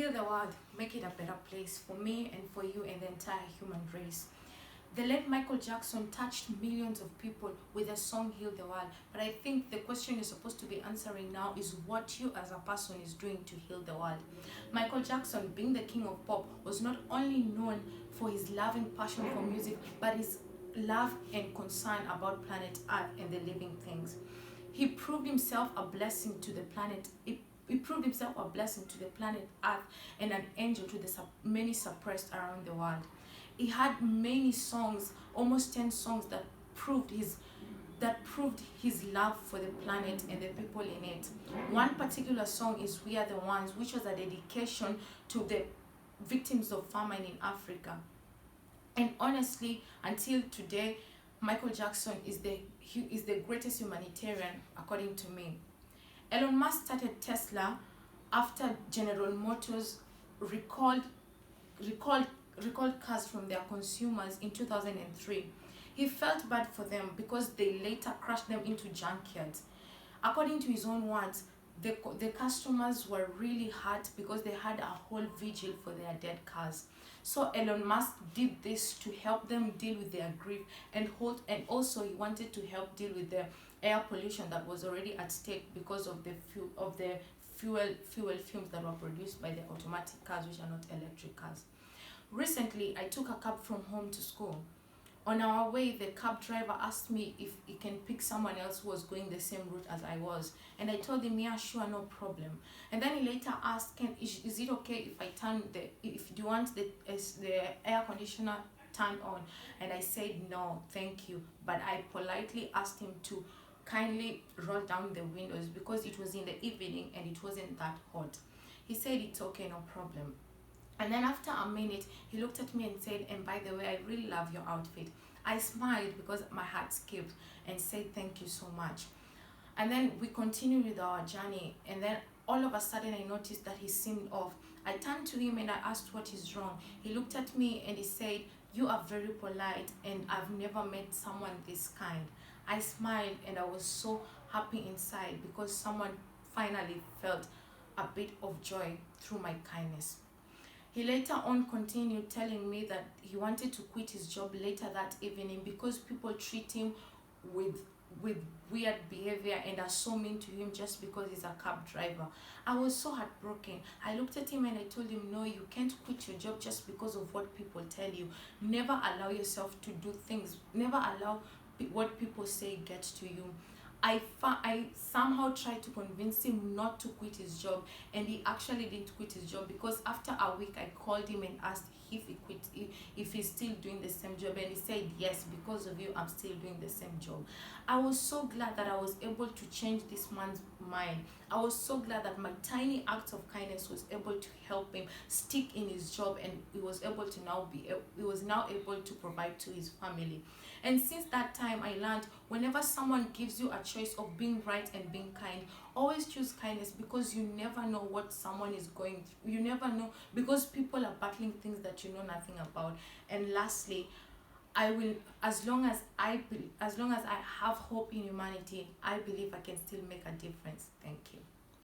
heal the world, make it a better place for me and for you and the entire human race. The late Michael Jackson touched millions of people with the song Heal the World. But I think the question you're supposed to be answering now is what you as a person is doing to heal the world. Michael Jackson, being the king of pop, was not only known for his love and passion for music, but his love and concern about planet Earth and the living things. He proved himself a blessing to the planet. He proved himself a blessing to the planet Earth and an angel to the many suppressed around the world. He had many songs, almost 10 songs that proved his love for the planet and the people in it. One particular song is We Are the Ones, which was a dedication to the victims of famine in Africa. And honestly, until today, Michael Jackson is the greatest humanitarian, according to me. Elon Musk started Tesla after General Motors recalled cars from their consumers in 2003. He felt bad for them because they later crashed them into junkyards. According to his own words, the customers were really hurt because they had a whole vigil for their dead cars. So Elon Musk did this to help them deal with their grief and also he wanted to help deal with the air pollution that was already at stake because of the fuel fumes that were produced by the automatic cars, which are not electric cars. Recently, I took a cab from home to school. On our way, the cab driver asked me if he can pick someone else who was going the same route as I was. And I told him, yeah, sure, no problem. And then he later asked, is it okay if I do you want the air conditioner turned on? And I said, no, thank you. But I politely asked him to kindly roll down the windows because it was in the evening and it wasn't that hot. He said, it's okay, no problem. And then after a minute, he looked at me and said, and by the way, I really love your outfit. I smiled because my heart skipped and said, thank you so much. And then we continued with our journey. And then all of a sudden, I noticed that he seemed off. I turned to him and I asked what is wrong. He looked at me and he said, you are very polite and I've never met someone this kind. I smiled and I was so happy inside because someone finally felt a bit of joy through my kindness. He later on continued telling me that he wanted to quit his job later that evening because people treat him with weird behavior and are so mean to him just because he's a cab driver. I was so heartbroken. I looked at him and I told him, no, you can't quit your job just because of what people tell you. Never allow yourself to do things. Never allow what people say gets to you. I somehow tried to convince him not to quit his job, and he actually didn't quit his job because after a week I called him and asked if he's still doing the same job, and he said, yes, because of you I'm still doing the same job. I was so glad that I was able to change this man's mind. I was so glad that my tiny act of kindness was able to help him stick in his job, and he was now able to provide to his family. And since that time, I learned whenever someone gives you a choice of being right and being kind, always choose kindness because you never know what someone is going through. You never know because people are battling things that you know nothing about. And lastly, I will, as long as I have hope in humanity, I believe I can still make a difference. Thank you.